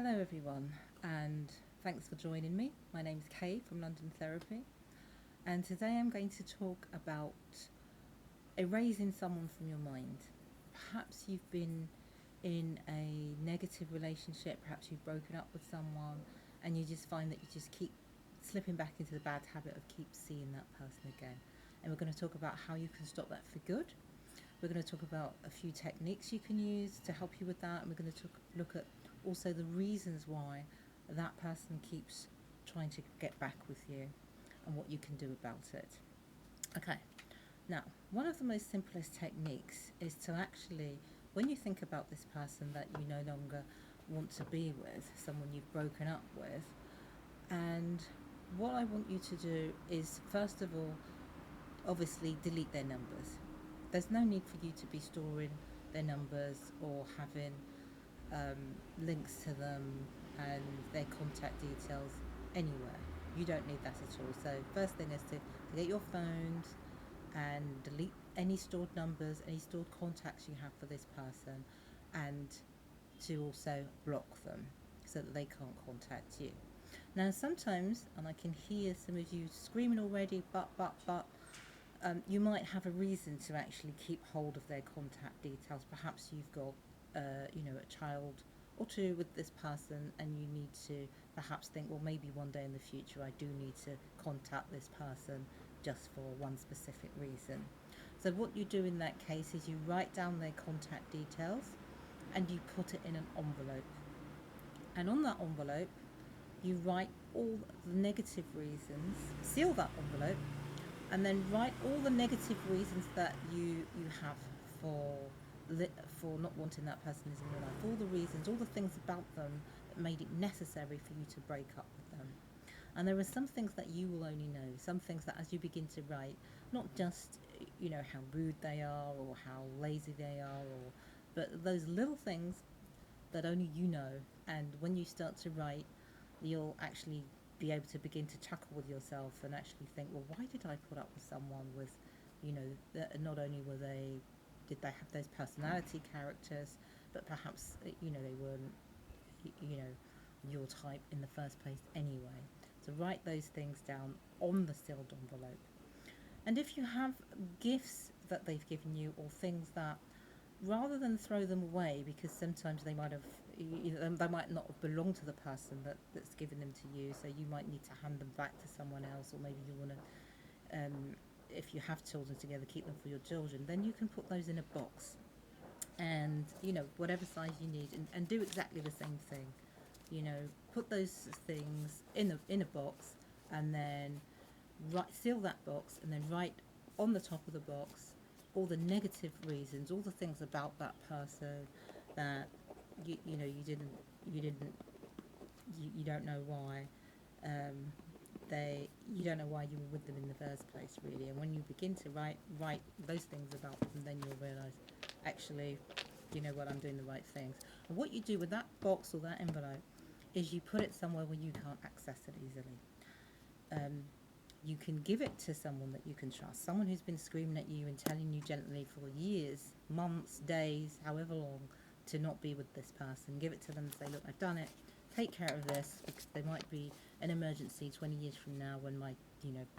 Hello, everyone, and thanks for joining me. My name's Kay from London Therapy, and today I'm going to talk about erasing someone from your mind. Perhaps you've been in a negative relationship, perhaps you've broken up with someone, and you just find that you just keep slipping back into the bad habit of keep seeing that person again. And we're going to talk about how you can stop that for good. We're going to talk about a few techniques you can use to help you with that, and we're going to look at also the reasons why that person keeps trying to get back with you and what you can do about it. Okay, now, one of the most simplest techniques is to actually, when you think about this person that you no longer want to be with, someone you've broken up with, and what I want you to do is, first of all, obviously delete their numbers. There's no need for you to be storing their numbers or having links to them and their contact details anywhere. You don't need that at all. So first thing is to get your phones and delete any stored numbers, any stored contacts you have for this person, and to also block them so that they can't contact you. Now sometimes, and I can hear some of you screaming already, but, you might have a reason to actually keep hold of their contact details. Perhaps you've got a child or two with this person, and you need to perhaps think, well, maybe one day in the future I do need to contact this person just for one specific reason. So what you do in that case is you write down their contact details and you put it in an envelope. And on that envelope, you write all the negative reasons, seal that envelope, and then write all the negative reasons that you have for not wanting that person in your life, all the reasons, all the things about them that made it necessary for you to break up with them. And there are some things that you will only know, some things that as you begin to write, not just how rude they are or how lazy they are, but those little things that only you know. And when you start to write, you'll actually be able to begin to chuckle with yourself and actually think, well, why did I put up with someone with, not only did they have those personality characters, but perhaps, they weren't, your type in the first place anyway. So write those things down on the sealed envelope. And if you have gifts that they've given you or things that, rather than throw them away, because sometimes they might not have belonged to the person that's given them to you, so you might need to hand them back to someone else, or maybe you want to, if you have children together, keep them for your children, then you can put those in a box, and whatever size you need, and do exactly the same thing. Put those things in a box, and then seal that box, and then write on the top of the box all the negative reasons, all the things about that person that you don't know why you don't know why you were with them in the first place, really. And when you begin to write those things about them, then you'll realise, actually, I'm doing the right things. And what you do with that box or that envelope is you put it somewhere where you can't access it easily. You can give it to someone that you can trust, someone who's been screaming at you and telling you gently for years, months, days, however long, to not be with this person. Give it to them and say, look, I've done it, take care of this, because there might be an emergency 20 years from now when my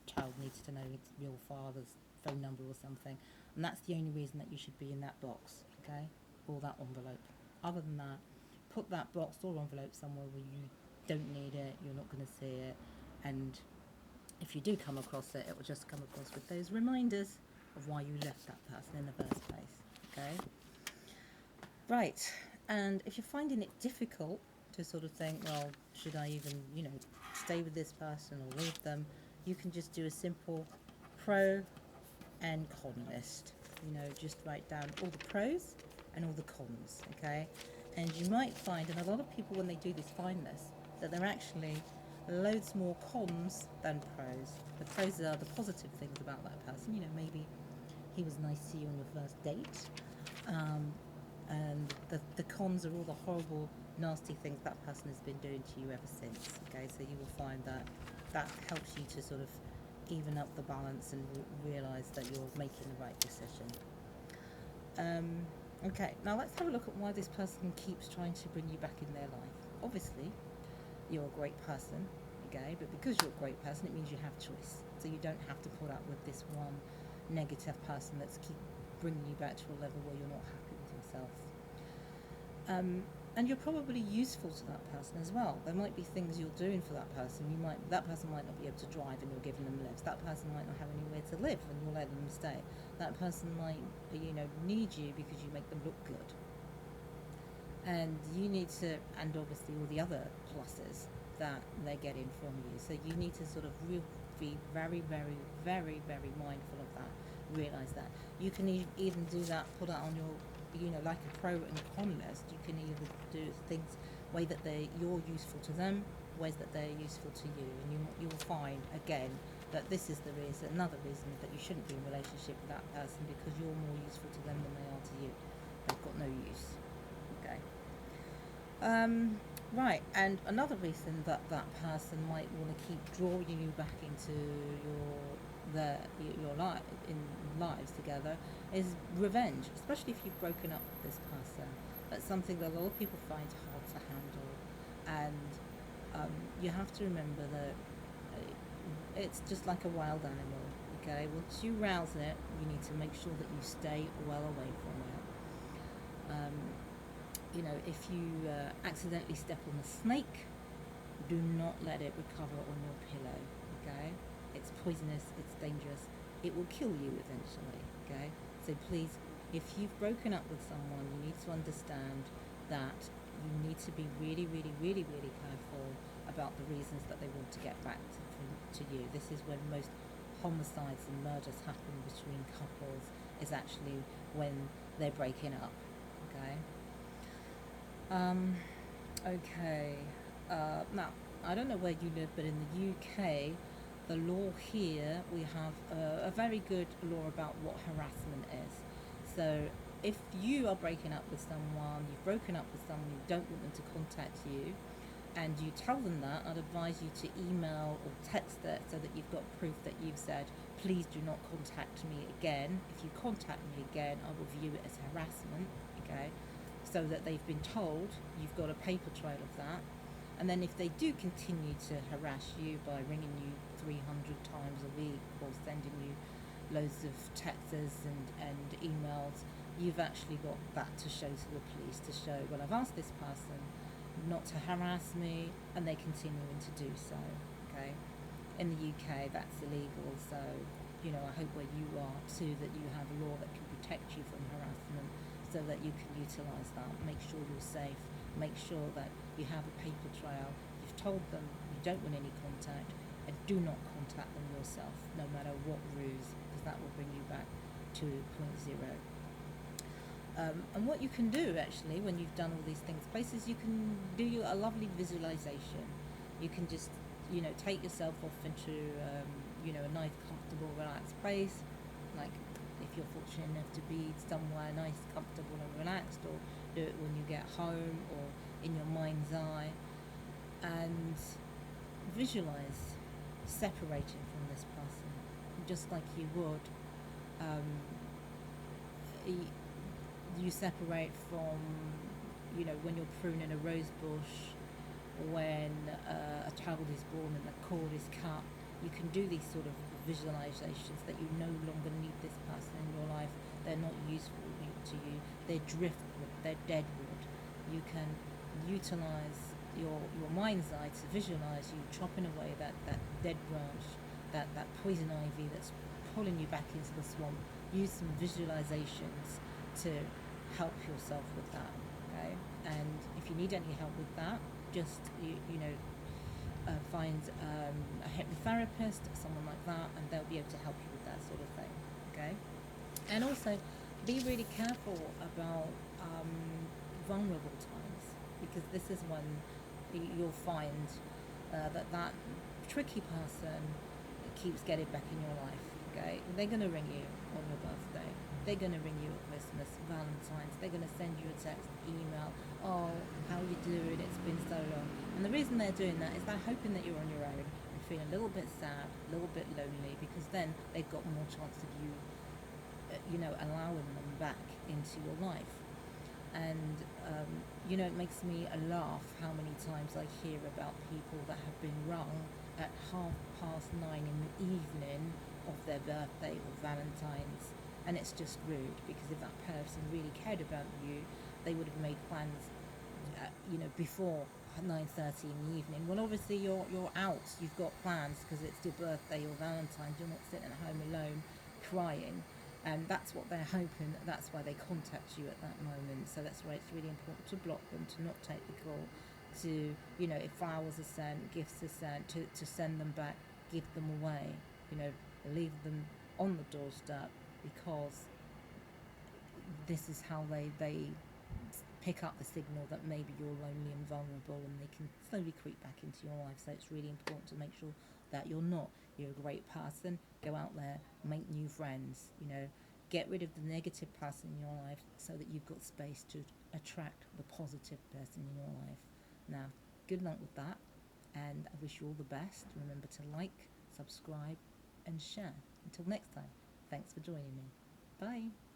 child needs to know your father's phone number or something, and that's the only reason that you should be in that box, okay, or that envelope. Other than that, put that box or envelope somewhere where you don't need it, you're not going to see it, and if you do come across it, it will just come across with those reminders of why you left that person in the first place, okay? Right, and if you're finding it difficult to sort of think, well, should I even, stay with this person or leave them, you can just do a simple pro and con list. Just write down all the pros and all the cons, okay? And you might find, and a lot of people when they do this find this, that they're actually loads more cons than pros. The pros are the positive things about that person. Maybe he was nice to you on your first date, and the cons are all the horrible, nasty things that person has been doing to you ever since. Okay, so you will find that helps you to sort of even up the balance and realise that you're making the right decision. Okay, now let's have a look at why this person keeps trying to bring you back in their life. obviously you're a great person, okay, but because you're a great person, it means you have choice. So you don't have to put up with this one negative person that's keep bringing you back to a level where you're not happy with yourself. And you're probably useful to that person as well. There might be things you're doing for that person. That person might not be able to drive, and you're giving them lifts. That person might not have anywhere to live, and you're letting them stay. That person might, need you because you make them look good. And you need to, and obviously all the other pluses that they're getting from you. So you need to sort of be very, very, very, very mindful of that. Realize that you can even do that. Put that on your, like a pro and con list. You can either do things way that you're useful to them, ways that they're useful to you, and you'll find again that this is another reason that you shouldn't be in a relationship with that person, because you're more useful to them than they are to you. They've got no use. Okay. Right, and another reason that that person might want to keep drawing you back into your lives together is revenge, especially if you've broken up with this person. That's something that a lot of people find hard to handle, and you have to remember that it's just like a wild animal. Okay, once you rouse it, you need to make sure that you stay well away from it. If you accidentally step on a snake, do not let it recover on your pillow. Okay, it's poisonous, it's dangerous, it will kill you eventually. Okay, so please, if you've broken up with someone, you need to understand that you need to be really, really, really, really careful about the reasons that they want to get back to you. This is when most homicides and murders happen between couples, is actually when they're breaking up. Okay. Now, I don't know where you live, but in the UK, the law here, we have a very good law about what harassment is. So if you are breaking up with someone, you've broken up with someone, you don't want them to contact you, and you tell them that, I'd advise you to email or text it so that you've got proof that you've said, please do not contact me again. If you contact me again, I will view it as harassment, okay? So that they've been told, you've got a paper trail of that. And then if they do continue to harass you by ringing you 300 times a week or sending you loads of texts and emails, you've actually got that to show to the police, to show, well, I've asked this person not to harass me, and they're continuing to do so. Okay, in the UK that's illegal, so I hope where you are too that you have a law that can protect you from harassment, so that you can utilise that. Make sure you're safe, make sure that you have a paper trail, you've told them you don't want any contact, and do not contact them yourself, no matter what ruse, because that will bring you back to point zero. And what you can do actually when you've done all these things, places you can do a lovely visualization. You can just, take yourself off into, a nice, comfortable, relaxed place. Like if you're fortunate enough to be somewhere nice, comfortable and relaxed, or do it when you get home or in your mind's eye, and visualize separating from this person, just like you would. You separate from, when you're pruning a rose bush, when a child is born and the cord is cut. You can do these sort of visualizations that you no longer need this person in your life. They're not useful to you. They're driftwood. They're deadwood. You can utilize your mind's eye to visualize you chopping away that dead branch, that poison ivy that's pulling you back into the swamp. Use some visualizations to help yourself with that, okay? And if you need any help with that, just find a hypnotherapist, someone like that, and they'll be able to help you with that sort of thing, okay? And also be really careful about vulnerable times, because this is when you'll find that tricky person keeps getting back in your life, okay? They're going to ring you on your birthday. They're going to ring you at Christmas, Valentine's. They're going to send you a text, email. Oh, how are you doing? It's been so long. And the reason they're doing that is they're hoping that you're on your own and feeling a little bit sad, a little bit lonely, because then they've got more chance of you, allowing them back into your life. And it makes me laugh how many times I hear about people that have been rung at 9:30 in the evening of their birthday or Valentine's, and it's just rude, because if that person really cared about you, they would have made plans, before 9:30 in the evening. Well, obviously you're out, you've got plans because it's your birthday or Valentine's. You're not sitting at home alone crying, and that's what they're hoping. That's why they contact you at that moment. So that's why it's really important to block them, to not take the call, to, if flowers are sent, gifts are sent, to send them back, give them away, leave them on the doorstep, because this is how they pick up the signal that maybe you're lonely and vulnerable, and they can slowly creep back into your life. So it's really important to make sure that you're not. You're a great person. Go out there, make new friends, get rid of the negative person in your life, so that you've got space to attract the positive person in your life. Now, good luck with that, and I wish you all the best. Remember to like, subscribe, and share. Until next time, thanks for joining me. Bye.